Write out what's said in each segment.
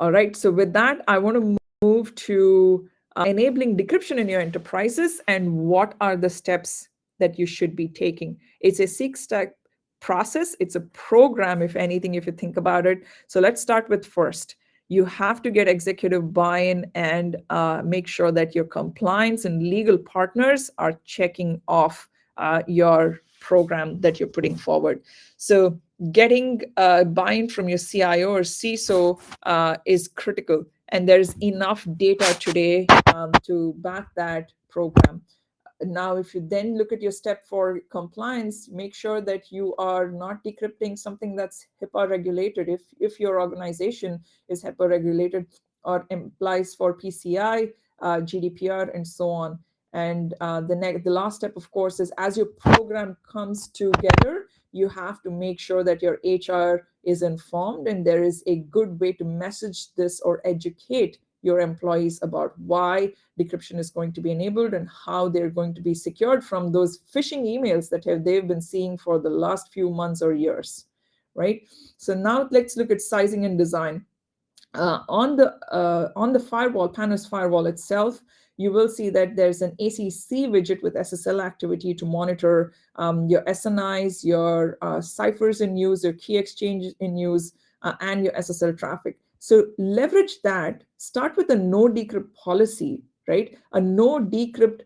All right, so with that, I want to move to enabling decryption in your enterprises and what are the steps that you should be taking. It's a 6-step process. It's a program, if anything, if you think about it. So let's start with first. You have to get executive buy-in and make sure that your compliance and legal partners are checking off your program that you're putting forward. So getting buy-in from your CIO or CISO is critical. And there's enough data today to back that program. Now, if you then look at your step for compliance, make sure that you are not decrypting something that's HIPAA regulated. If your organization is HIPAA regulated or implies for PCI, GDPR, and so on. And the last step, of course, is as your program comes together, you have to make sure that your HR is informed and there is a good way to message this or educate your employees about why decryption is going to be enabled and how they're going to be secured from those phishing emails that they've been seeing for the last few months or years, right? So now let's look at sizing and design. On the firewall, Panos firewall itself, you will see that there's an ACC widget with SSL activity to monitor your SNIs, your ciphers in use, your key exchanges in use, and your SSL traffic. So leverage that. Start with a no decrypt policy, right? A no decrypt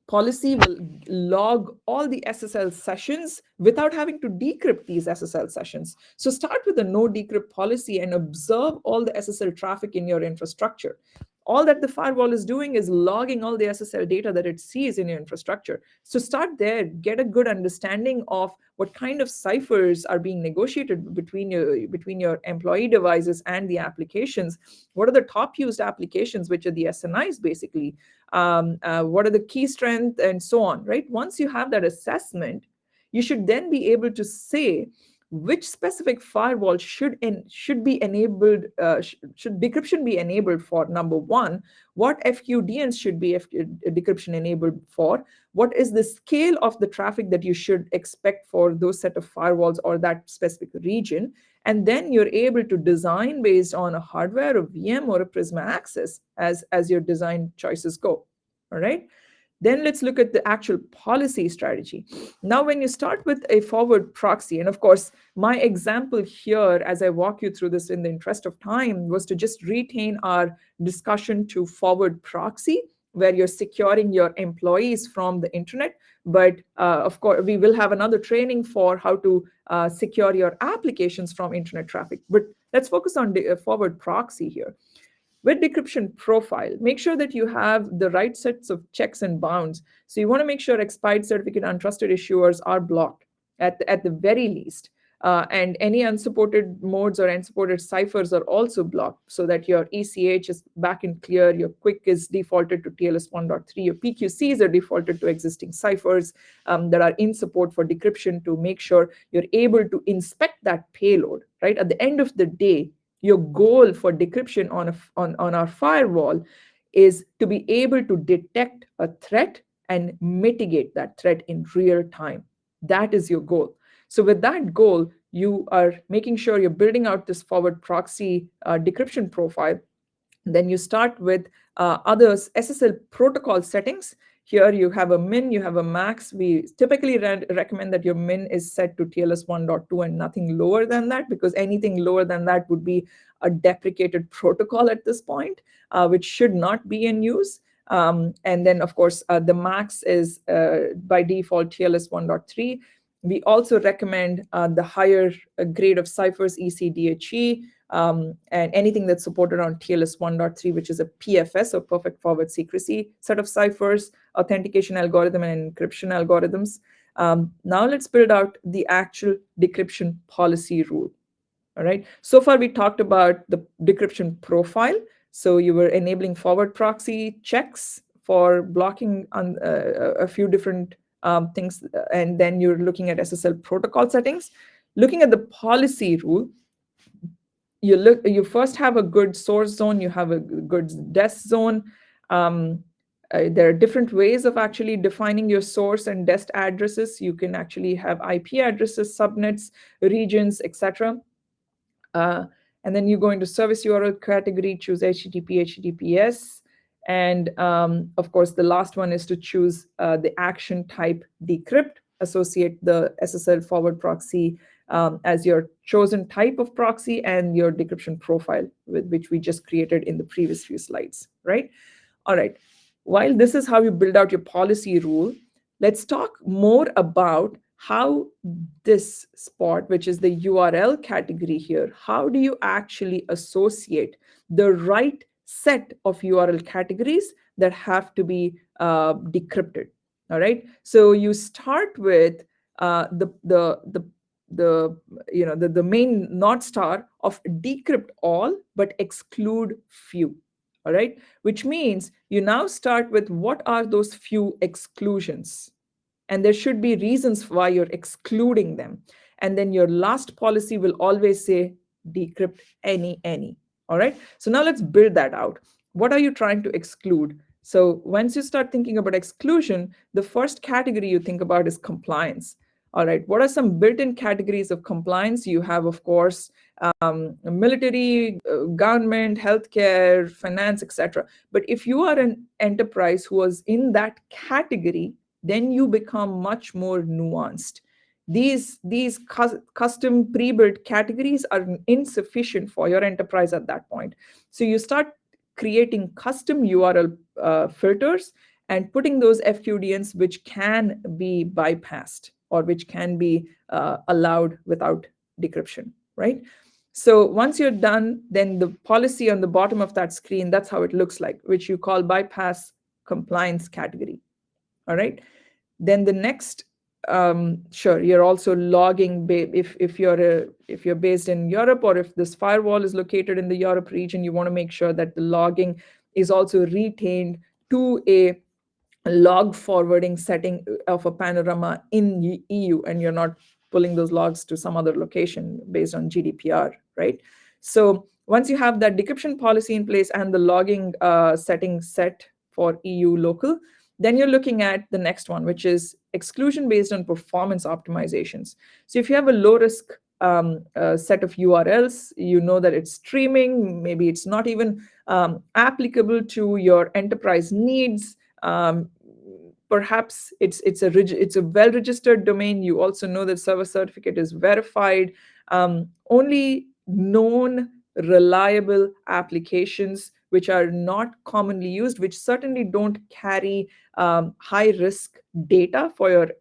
policy will log all the SSL sessions without having to decrypt these SSL sessions. So start with a no decrypt policy and observe all the SSL traffic in your infrastructure. All that the firewall is doing is logging all the SSL data that it sees in your infrastructure. So start there, get a good understanding of what kind of ciphers are being negotiated between your employee devices and the applications. What are the top used applications, which are the SNIs basically? What are the key strengths and so on, right? Once you have that assessment, you should then be able to say which specific firewall should be enabled, should decryption be enabled for. Number one, what FQDNs should be decryption enabled for? What is the scale of the traffic that you should expect for those set of firewalls or that specific region? And then you're able to design based on a hardware, a VM, or a Prisma Access as your design choices go. All right. Then let's look at the actual policy strategy. Now, when you start with a forward proxy, and of course, my example here, as I walk you through this in the interest of time, was to just retain our discussion to forward proxy, where you're securing your employees from the internet. But of course, we will have another training for how to secure your applications from internet traffic. But let's focus on the forward proxy here. With decryption profile, make sure that you have the right sets of checks and bounds. So you want to make sure expired certificate untrusted issuers are blocked at the very least. And any unsupported modes or unsupported ciphers are also blocked so that your ECH is back and clear, your QUIC is defaulted to TLS 1.3, your PQCs are defaulted to existing ciphers that are in support for decryption to make sure you're able to inspect that payload, right? At the end of the day, your goal for decryption on our firewall is to be able to detect a threat and mitigate that threat in real time. That is your goal. So with that goal, you are making sure you're building out this forward proxy decryption profile. Then you start with others SSL protocol settings. Here you have a min, you have a max. We typically recommend that your min is set to TLS 1.2 and nothing lower than that, because anything lower than that would be a deprecated protocol at this point, which should not be in use. And then, of course, the max is by default TLS 1.3. We also recommend the higher grade of ciphers, ECDHE, and anything that's supported on TLS 1.3, which is a PFS, or perfect forward secrecy set of ciphers, authentication algorithm, and encryption algorithms. Now let's build out the actual decryption policy rule. All right. So far, we talked about the decryption profile. So you were enabling forward proxy checks for blocking on a few different things, and then you're looking at SSL protocol settings. Looking at the policy rule, you first have a good source zone, you have a good desk zone. There are different ways of actually defining your source and desk addresses. You can actually have IP addresses, subnets, regions, etc. And then you go into service URL category, choose HTTP, HTTPS. And of course, the last one is to choose the action type decrypt, associate the SSL forward proxy as your chosen type of proxy and your decryption profile, which we just created in the previous few slides, right? All right. While this is how you build out your policy rule, let's talk more about how this spot, which is the URL category here, how do you actually associate the right set of URL categories that have to be decrypted? All right. So you start with the main North Star of decrypt all but exclude few. All right, which means you now start with what are those few exclusions, and there should be reasons why you're excluding them. And then your last policy will always say decrypt any. All right, so now let's build that out. What are you trying to exclude? So once you start thinking about exclusion, the first category you think about is compliance. All right, what are some built-in categories of compliance? You have, of course, military, government, healthcare, finance, etc. But if you are an enterprise who was in that category, then you become much more nuanced. These custom pre-built categories are insufficient for your enterprise at that point. So you start creating custom URL filters and putting those FQDNs which can be bypassed or which can be allowed without decryption, right? So once you're done, then the policy on the bottom of that screen, that's how it looks like, which you call bypass compliance category. All right. Then the next, sure, you're also logging if you're based in Europe, or if this firewall is located in the Europe region, you want to make sure that the logging is also retained to a log forwarding setting of a panorama in EU, and you're not pulling those logs to some other location based on GDPR, right? So once you have that decryption policy in place and the logging setting set for EU local, then you're looking at the next one, which is exclusion based on performance optimizations. So if you have a low risk set of URLs, you know that it's streaming, maybe it's not even applicable to your enterprise needs. Perhaps it's a well-registered domain. You also know that server certificate is verified. Only known reliable applications which are not commonly used, which certainly don't carry high risk data for your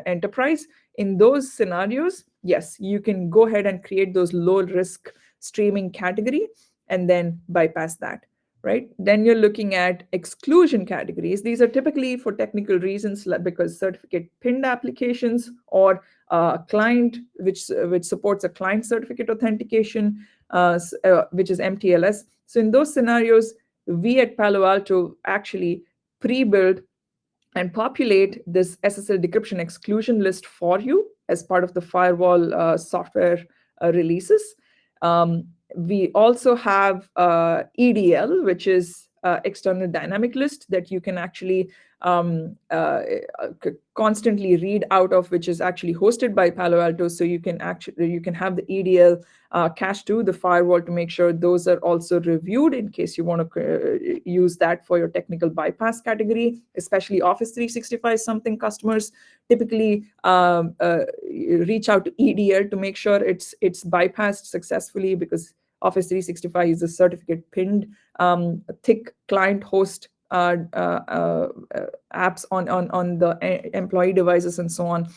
enterprise. In those scenarios, yes, you can go ahead and create those low risk streaming category and then bypass that, right? Then you're looking at exclusion categories. These are typically for technical reasons, because certificate pinned applications or client which supports a client certificate authentication, which is MTLS. So in those scenarios, we at Palo Alto actually pre-build and populate this SSL decryption exclusion list for you as part of the firewall software releases. We also have EDL, which is external dynamic list that you can actually constantly read out of, which is actually hosted by Palo Alto. So you can have the EDL cached to the firewall to make sure those are also reviewed in case you want to use that for your technical bypass category, especially Office 365. Something customers typically reach out to EDL to make sure it's bypassed successfully, because Office 365 is a certificate pinned thick client host apps on the employee devices and so on.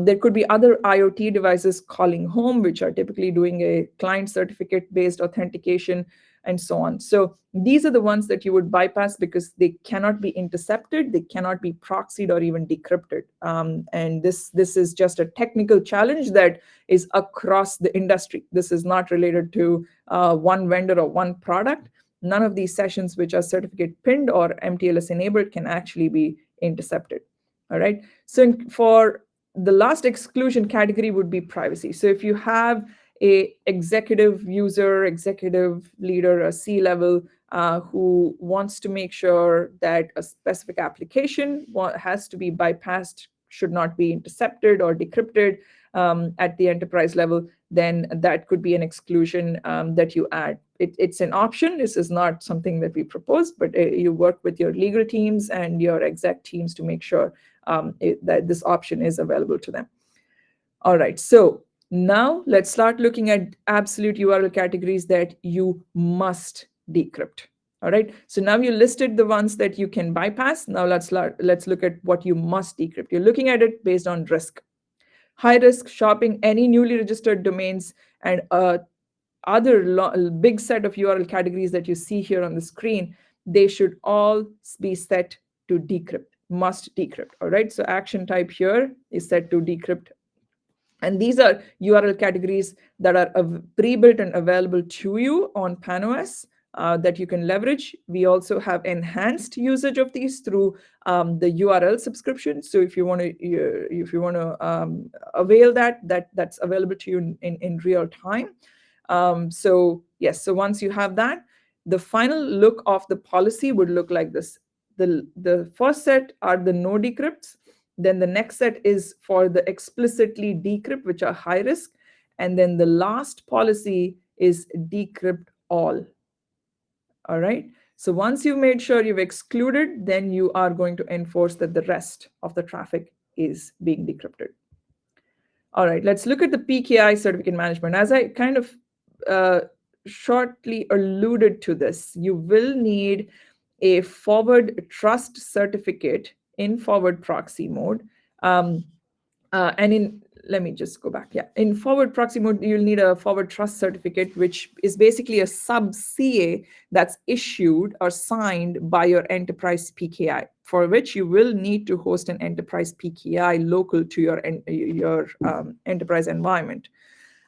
There could be other IoT devices calling home, which are typically doing a client certificate based authentication and so on. So these are the ones that you would bypass because they cannot be intercepted, they cannot be proxied or even decrypted. And this is just a technical challenge that is across the industry. This is not related to one vendor or one product. None of these sessions which are certificate pinned or MTLS enabled can actually be intercepted. All right. So for the last exclusion category would be privacy. So if you have a executive user, executive leader, a C-level who wants to make sure that a specific application has to be bypassed, should not be intercepted or decrypted, at the enterprise level, then that could be an exclusion that you add. It's an option. This is not something that we propose, but you work with your legal teams and your exec teams to make sure that this option is available to them. All right, so now let's start looking at absolute URL categories that you must decrypt. All right, so now you listed the ones that you can bypass. Now let's look at what you must decrypt. You're looking at it based on risk. High risk shopping, any newly registered domains, and other big set of URL categories that you see here on the screen, they should all be set to decrypt, must decrypt. All right, so action type here is set to decrypt. And these are URL categories that are pre-built and available to you on PanOS that you can leverage. We also have enhanced usage of these through the URL subscription. So if you want to avail that's available to you in real time. So yes, so once you have that, the final look of the policy would look like this. The first set are the no decrypts. Then the next set is for the explicitly decrypt, which are high risk. And then the last policy is decrypt all. All right. So once you've made sure you've excluded, then you are going to enforce that the rest of the traffic is being decrypted. All right, let's look at the PKI certificate management. As I kind of shortly alluded to this, you will need a forward trust certificate in forward proxy mode. Let me just go back. Yeah, in forward proxy mode, you'll need a forward trust certificate, which is basically a sub CA that's issued or signed by your enterprise PKI, for which you will need to host an enterprise PKI local to your enterprise environment.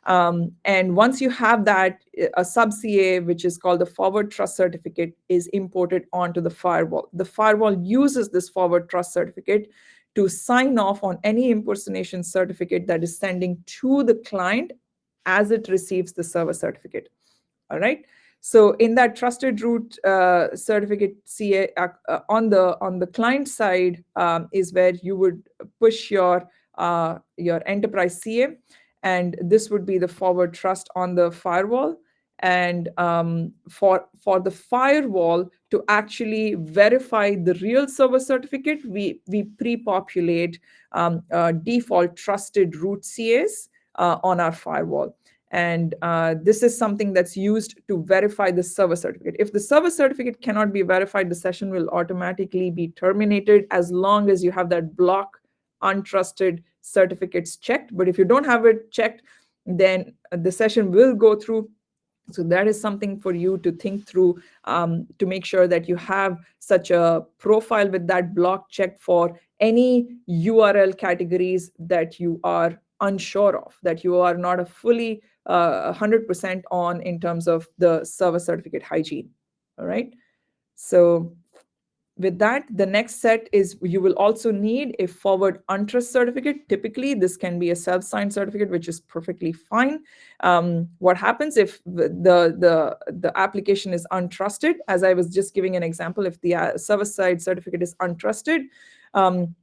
And once you have that, a sub CA, which is called the forward trust certificate, is imported onto the firewall. The firewall uses this forward trust certificate to sign off on any impersonation certificate that is sending to the client as it receives the server certificate. All right. So in that trusted root certificate CA on the client side is where you would push your enterprise CA, and this would be the forward trust on the firewall. And for the firewall to actually verify the real server certificate, we pre-populate default trusted root CAs on our firewall. And this is something that's used to verify the server certificate. If the server certificate cannot be verified, the session will automatically be terminated as long as you have that block untrusted certificates checked. But if you don't have it checked, then the session will go through. So that is something for you to think through to make sure that you have such a profile with that block checked for any URL categories that you are unsure of, that you are not a fully 100% on in terms of the server certificate hygiene. All right. So with that, the next set is you will also need a forward untrust certificate. Typically, this can be a self-signed certificate, which is perfectly fine. What happens if the application is untrusted? As I was just giving an example, if the server-side certificate is untrusted, and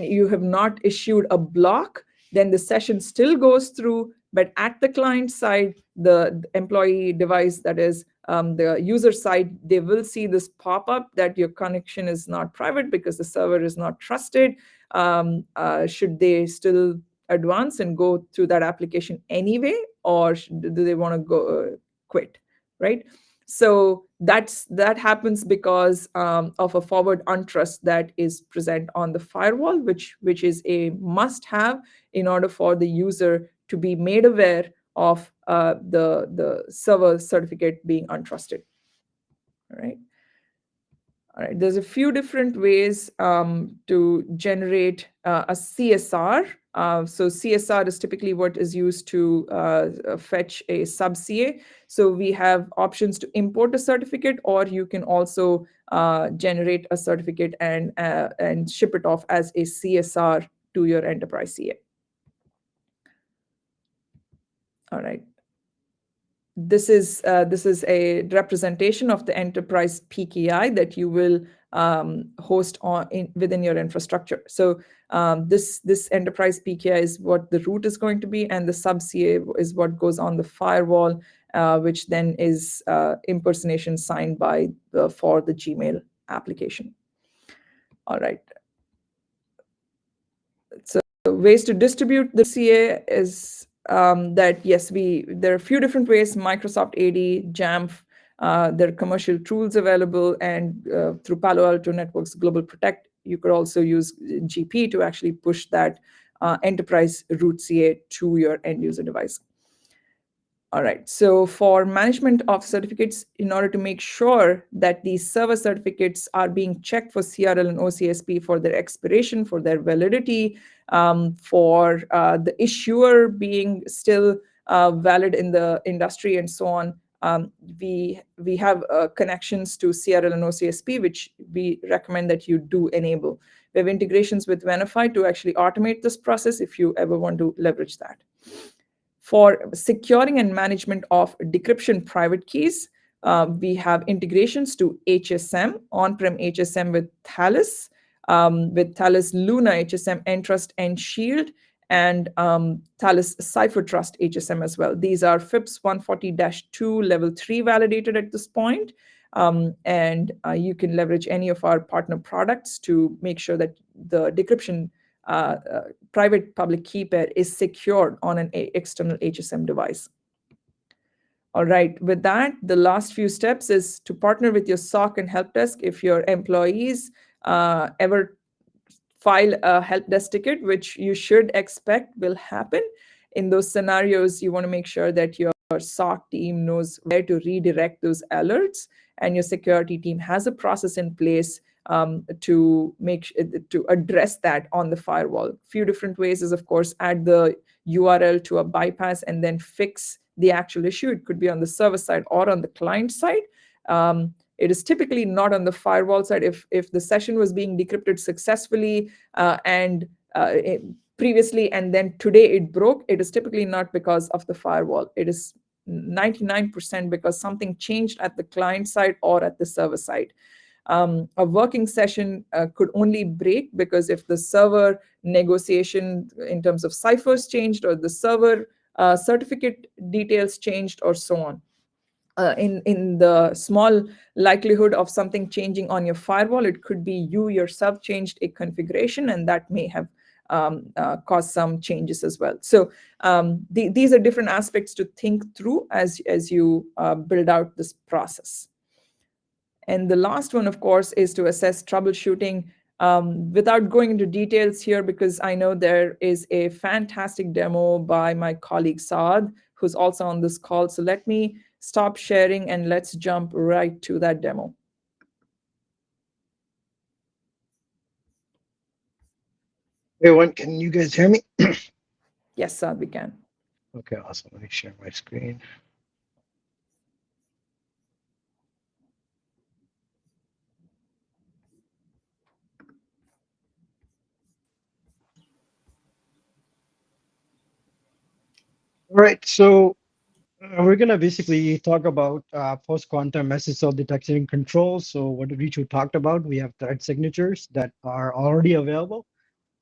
you have not issued a block, then the session still goes through, but at the client side, the employee device, that is the user side, they will see this pop-up that your connection is not private because the server is not trusted. Should they still advance and go through that application anyway, or do they want to go quit, right? So that happens because of a forward untrust that is present on the firewall, which is a must-have in order for the user to be made aware of the server certificate being untrusted. All right. All right. There's a few different ways to generate a CSR. So CSR is typically what is used to fetch a sub CA. So we have options to import a certificate, or you can also generate a certificate and ship it off as a CSR to your enterprise CA. All right. this is a representation of the enterprise PKI that you will host within your infrastructure. So this enterprise PKI is what the root is going to be, and the sub CA is what goes on the firewall, which then is impersonation signed for the Gmail application. All right. So ways to distribute the CA is that, yes, there are a few different ways: Microsoft AD, Jamf. There are commercial tools available, and through Palo Alto Networks Global Protect, you could also use GP to actually push that enterprise root CA to your end user device. All right, so for management of certificates, in order to make sure that these server certificates are being checked for CRL and OCSP for their expiration, for their validity, for the issuer being still valid in the industry and so on, we have connections to CRL and OCSP, which we recommend that you do enable. We have integrations with Venafi to actually automate this process if you ever want to leverage that. For securing and management of decryption private keys, we have integrations to HSM, on-prem HSM with Thales Luna HSM, Entrust, and Shield, and Thales Cipher Trust HSM as well. These are FIPS 140-2 level 3 validated at this point. And you can leverage any of our partner products to make sure that the decryption private public key pair is secured on an external HSM device. All right, with that, the last few steps is to partner with your SOC and help desk. If your employees ever file a help desk ticket, which you should expect will happen, in those scenarios, you want to make sure that your SOC team knows where to redirect those alerts, and your security team has a process in place to address that on the firewall. Few different ways is, of course, add the URL to a bypass and then fix the actual issue. It could be on the server side or on the client side. It is typically not on the firewall side. If the session was being decrypted successfully previously and then today it broke, it is typically not because of the firewall. It is 99% because something changed at the client side or at the server side. A working session could only break because if the server negotiation in terms of ciphers changed, or the server certificate details changed, or so on. In the small likelihood of something changing on your firewall, it could be you yourself changed a configuration, and that may have caused some changes as well. So these are different aspects to think through as you build out this process. And the last one, of course, is to assess troubleshooting. Without going into details here, because I know there is a fantastic demo by my colleague Saad, who's also on this call. So let me stop sharing and let's jump right to that demo. Everyone, can you guys hear me? Yes, Saad, we can. Okay, awesome. Let me share my screen. All right, so we're going to basically talk about post-quantum SSL detection and control. So what Richu talked about, we have thread signatures that are already available.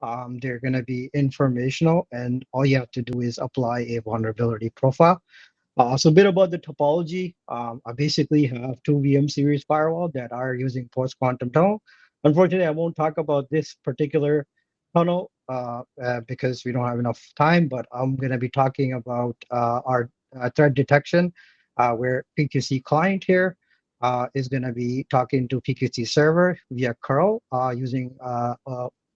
They're going to be informational, and all you have to do is apply a vulnerability profile. So a bit about the topology. I basically have two VM series firewall that are using post-quantum tunnel. Unfortunately, I won't talk about this particular tunnel because we don't have enough time, but I'm going to be talking about our threat detection, where PQC client here is going to be talking to PQC server via curl using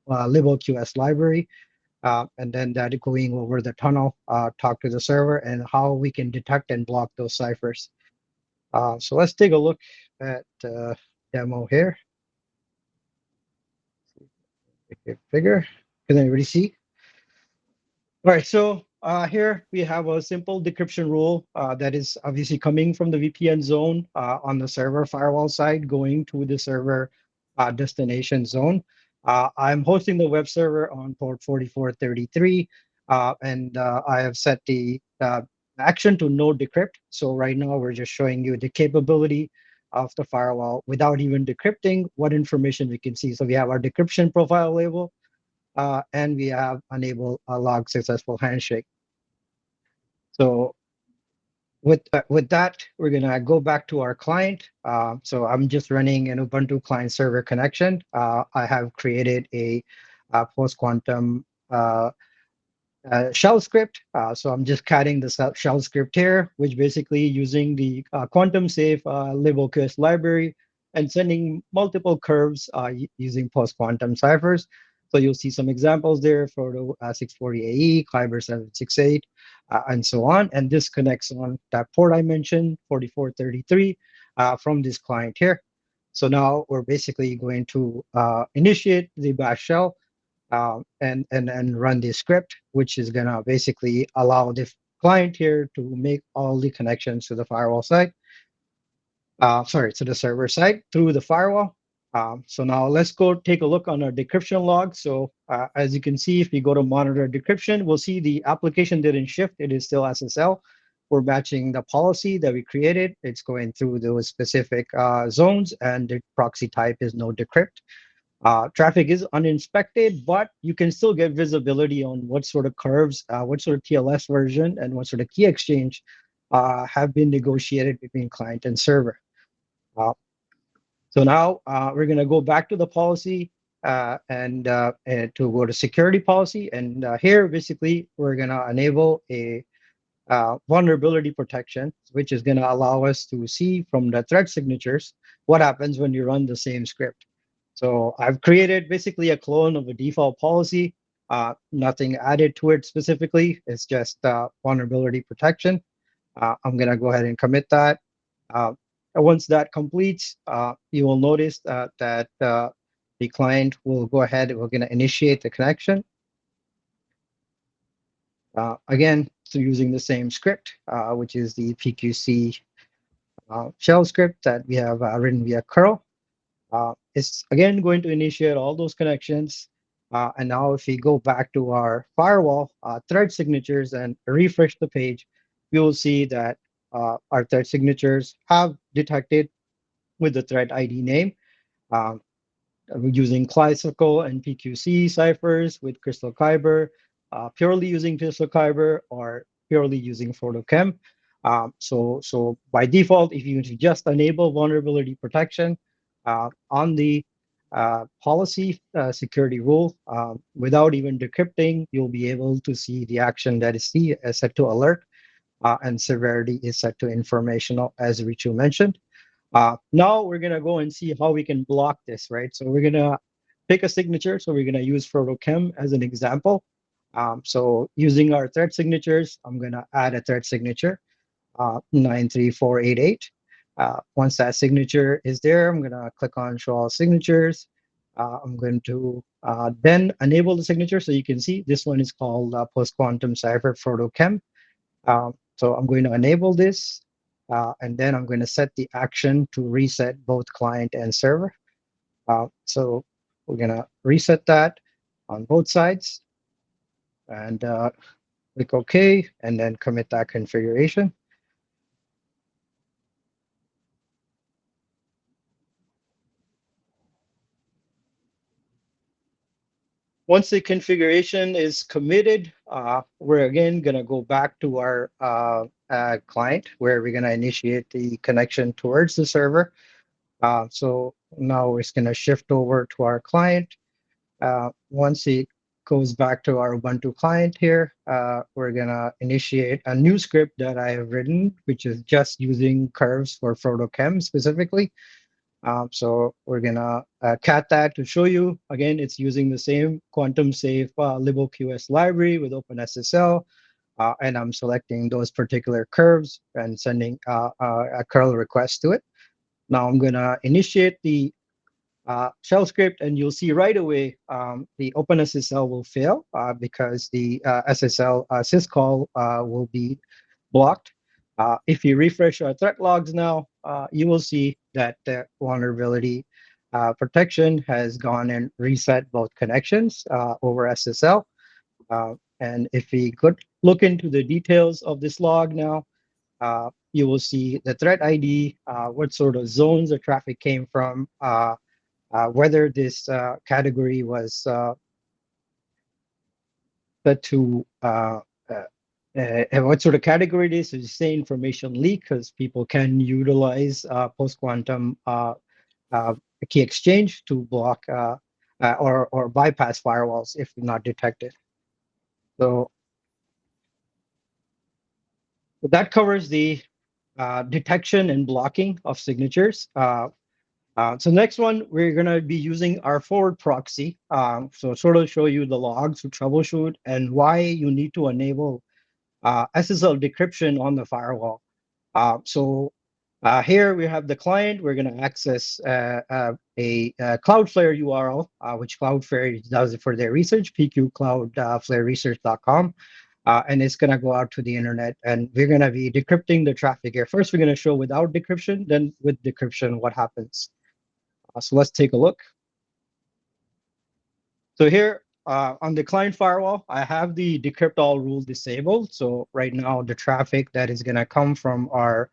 libOQS library. And then that going over the tunnel, talk to the server, and how we can detect and block those ciphers. So let's take a look at the demo here. Make it bigger. Can anybody see? All right, so here we have a simple decryption rule that is obviously coming from the VPN zone on the server firewall side, going to the server destination zone. I'm hosting the web server on port 4433, and I have set the action to no decrypt. So right now we're just showing you the capability of the firewall without even decrypting what information we can see. So we have our decryption profile label, and we have enable a log successful handshake. So with that, we're gonna go back to our client. So I'm just running an Ubuntu client server connection. I have created a post quantum shell script. So I'm just cutting the shell script here, which basically using the quantum safe libocus library and sending multiple curves using post quantum ciphers. So you'll see some examples there for the 640 AE, Kyber 768, and so on. And this connects on that port I mentioned, 4433, from this client here. So now we're basically going to initiate the bash shell and run the script, which is gonna basically allow the client here to make all the connections to the firewall side. Sorry, to the server side through the firewall. So now let's go take a look on our decryption log. So as you can see, if we go to monitor decryption, we'll see the application didn't shift. It is still SSL. We're matching the policy that we created. It's going through those specific zones, and the proxy type is no decrypt. Traffic is uninspected, but you can still get visibility on what sort of curves, what sort of TLS version, and what sort of key exchange have been negotiated between client and server. So now we're going to go back to the policy and to go to security policy. And here, basically, we're going to enable a vulnerability protection, which is going to allow us to see from the threat signatures what happens when you run the same script. So I've created basically a clone of a default policy, nothing added to it specifically. It's just vulnerability protection. I'm going to go ahead and commit that. Once that completes, you will notice that the client will go ahead. We're going to initiate the connection. Again, so using the same script, which is the PQC shell script that we have written via curl. It's again going to initiate all those connections. And now if we go back to our firewall thread signatures and refresh the page, we will see that our thread signatures have detected with the thread ID name. Um, we're using classical and PQC ciphers with Crystal Kyber, purely using Crystal Kyber or purely using PhotoChem. So by default, if you just enable vulnerability protection on the policy security rule without even decrypting, you'll be able to see the action that is set to alert and severity is set to informational, as Richu mentioned. Now we're gonna go and see how we can block this, right? So we're gonna pick a signature. So we're gonna use PhotoChem as an example. So using our thread signatures, I'm gonna add a thread signature, 93488. Once that signature is there, I'm gonna click on show all signatures. I'm going to then enable the signature. So you can see this one is called post quantum cipher PhotoChem. So I'm going to enable this, and then I'm going to set the action to reset both client and server. So we're going to reset that on both sides and click OK, and then commit that configuration. Once the configuration is committed, we're again going to go back to our client where we're going to initiate the connection towards the server. So now it's going to shift over to our client. Once it goes back to our Ubuntu client here, we're going to initiate a new script that I have written, which is just using curves for PhotoChem specifically. So we're going to cat that to show you. Again, it's using the same quantum safe libocus library with OpenSSL. And I'm selecting those particular curves and sending a curl request to it. Now I'm going to initiate the shell script, and you'll see right away the OpenSSL will fail because the SSL syscall will be blocked. If you refresh our threat logs now, you will see that the vulnerability protection has gone and reset both connections over SSL. And if we could look into the details of this log now, you will see the threat ID, what sort of zones the traffic came from, whether this category was set to what sort of category it is. So you say information leak because people can utilize post-quantum uh, key exchange to block or bypass firewalls if not detected. So that covers the detection and blocking of signatures. So next one, we're going to be using our forward proxy. So sort of show you the logs to troubleshoot and why you need to enable SSL decryption on the firewall. So here we have the client. We're going to access a Cloudflare URL, which Cloudflare does it for their research, pqcloudflareresearch.com. And it's going to go out to the internet. And we're going to be decrypting the traffic here. First, we're going to show without decryption, then with decryption, what happens. So let's take a look. So here on the client firewall, I have the decrypt all rule disabled. So right now, the traffic that is going to come from our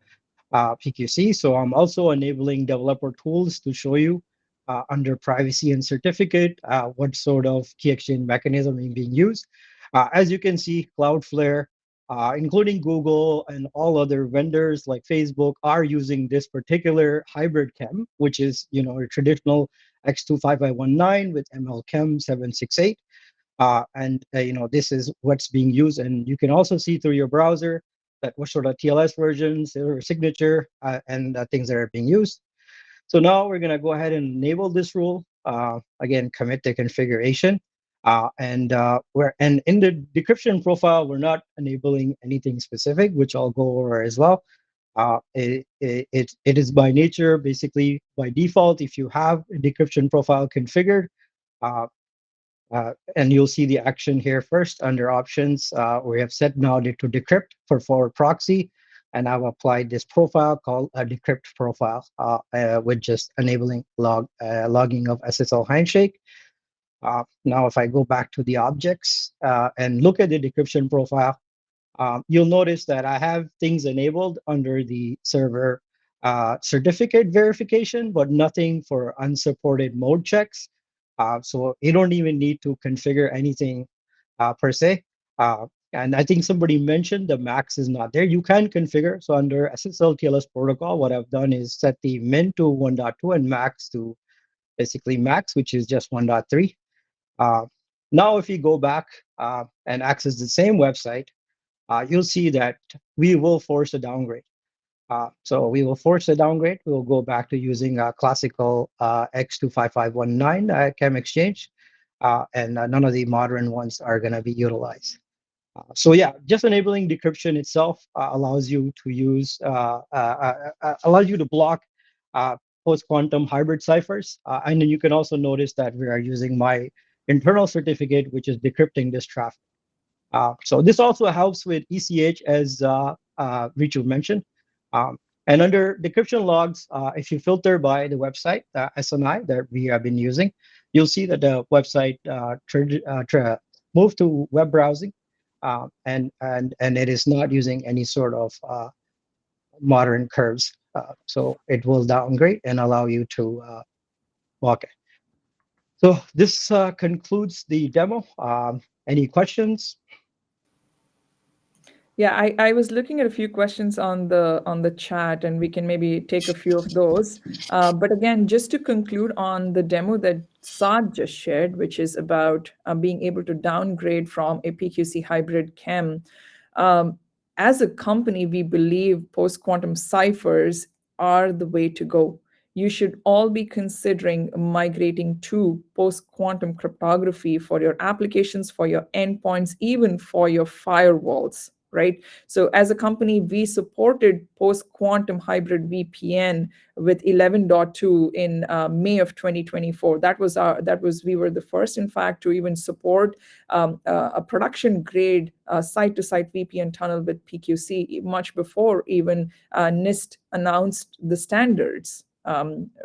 PQC. So I'm also enabling developer tools to show you under privacy and certificate what sort of key exchange mechanism is being used. As you can see, Cloudflare, including Google and all other vendors like Facebook, are using this particular hybrid chem, which is a traditional X25519 with ML-Chem 768. And this is what's being used, and you can also see through your browser that what sort of TLS versions or signature and things that are being used. So now we're going to go ahead and enable this rule. Again, commit the configuration. And in the decryption profile, we're not enabling anything specific, which I'll go over as well. It is by nature, basically by default, if you have a decryption profile configured, and you'll see the action here first under options. We have set now to decrypt for forward proxy, and I've applied this profile called a decrypt profile with just enabling logging of SSL handshake. Now, if I go back to the objects and look at the decryption profile, you'll notice that I have things enabled under the server certificate verification, but nothing for unsupported mode checks. So you don't even need to configure anything per se. And I think somebody mentioned the max is not there. You can configure. So under SSL TLS protocol, what I've done is set the min to 1.2 and max to basically max, which is just 1.3. Now, if you go back and access the same website, you'll see that we will force a downgrade. So we will force a downgrade. We'll go back to using a classical X25519 chem exchange, and none of the modern ones are going to be utilized. So yeah, just enabling decryption itself allows you to allows you to block post-quantum hybrid ciphers. And then you can also notice that we are using my internal certificate, which is decrypting this traffic. So this also helps with ECH, as Richu mentioned. And under decryption logs, if you filter by the website, SNI that we have been using, you'll see that the website moved to web browsing, and it is not using any sort of modern curves. So it will downgrade and allow you to walk it. So this concludes the demo. Any questions? Yeah, I was looking at a few questions on the chat, and we can maybe take a few of those. But again, just to conclude on the demo that Saad just shared, which is about being able to downgrade from a PQC hybrid chem. Um, as a company, we believe post-quantum ciphers are the way to go. You should all be considering migrating to post-quantum cryptography for your applications, for your endpoints, even for your firewalls, right? So as a company, we supported post-quantum hybrid VPN with 11.2 in May of 2024. We were the first, in fact, to even support a production grade site-to-site VPN tunnel with PQC much before even NIST announced the standards,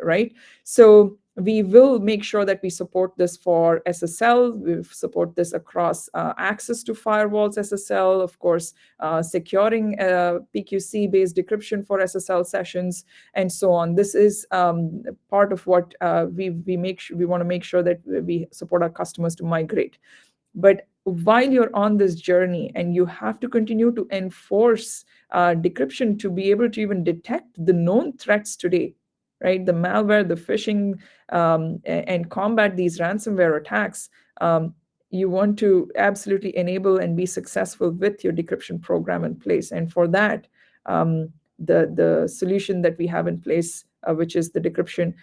right? So We will make sure that we support this for SSL. We support this across access to firewalls, SSL, of course, securing PQC-based decryption for SSL sessions, and so on. This is part of what we want to make sure that we support our customers to migrate. But while you're on this journey and you have to continue to enforce decryption to be able to even detect the known threats today, right? The malware, the phishing, and combat these ransomware attacks, you want to absolutely enable and be successful with your decryption program in place. And for that, the solution that we have in place, which is the decryption,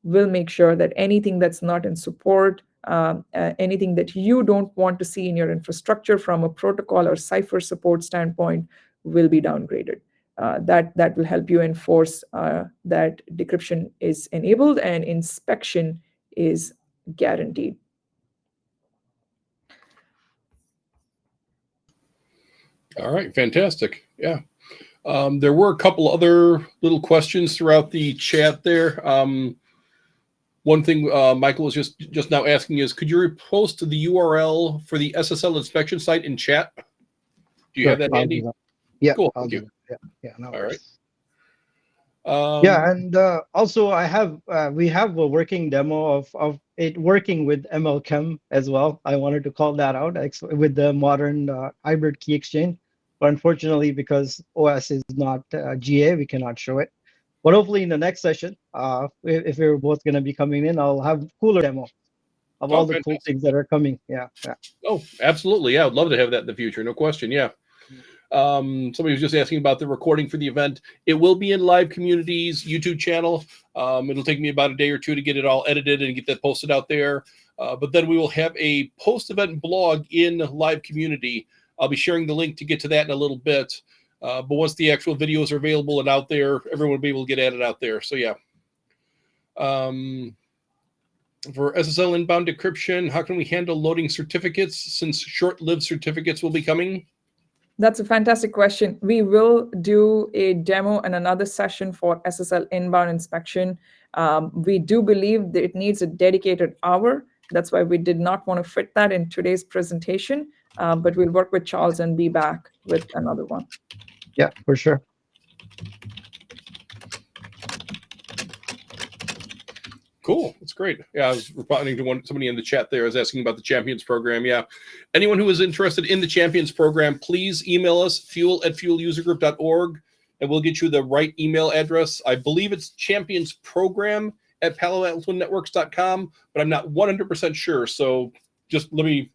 will make sure that anything that's not in support, anything that you don't want to see in your infrastructure from a protocol or cipher support standpoint will be downgraded. That will help you enforce that decryption is enabled and inspection is guaranteed. All right, fantastic. Yeah. There were a couple other little questions throughout the chat there. One thing Michael was just now asking is, could you repost the URL for the SSL inspection site in chat? Do you have that handy? Yeah, cool. I'll Thank do you. that. Yeah, no All worries. right. Yeah, and also we have a working demo of it working with MLChem as well. I wanted to call that out with the modern hybrid key exchange, but unfortunately, because OS is not GA, we cannot show it. But hopefully, in the next session, if we're both going to be coming in, I'll have cooler demo of all the cool things that are coming. Yeah. Oh, absolutely. Yeah, I'd love to have that in the future. No question. Yeah. Somebody was just asking about the recording for the event. It will be in Live Community's YouTube channel. It'll take me about a day or two to get it all edited and get that posted out there. But then we will have a post-event blog in Live Community. I'll be sharing the link to get to that in a little bit. But once the actual videos are available and out there, everyone will be able to get at it out there. So yeah. For SSL inbound decryption, how can we handle loading certificates since short-lived certificates will be coming? That's a fantastic question. We will do a demo and another session for SSL inbound inspection. We do believe that it needs a dedicated hour. That's why we did not want to fit that in today's presentation, but we'll work with Charles and be back with another one. Yeah, for sure. Cool. That's great. Yeah, I was responding to somebody in the chat there. I was asking about the Champions program. Yeah. Anyone who is interested in the Champions program, please email us, fuel@fuelusergroup.org, and we'll get you the right email address. I believe it's championsprogram@paloaltonetworks.com, but I'm not 100% sure. So just let me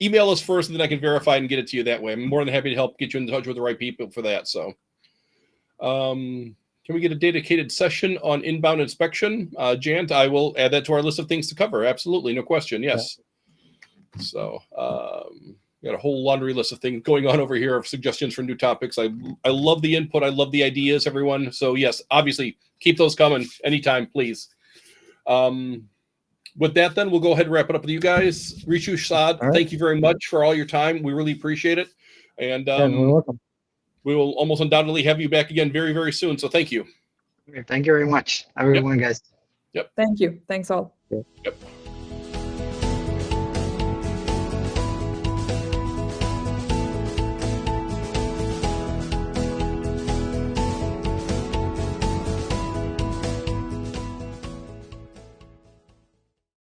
email us first, and then I can verify and get it to you that way. I'm more than happy to help get you in touch with the right people for that. So, can we get a dedicated session on inbound inspection? Jant, I will add that to our list of things to cover. Absolutely. No question. Yes. Yeah. So got a whole laundry list of things going on over here of suggestions for new topics. I love the input. I love the ideas, everyone. So yes, obviously keep those coming anytime, please. With that, then we'll go ahead and wrap it up with you guys. Richu, Saad, thank you very much for all your time. We really appreciate it. And you're welcome. We will almost undoubtedly have you back again very, very soon. So thank you. Thank you very much, everyone, guys. Yep. Thank you. Thanks all. Yep. Yep.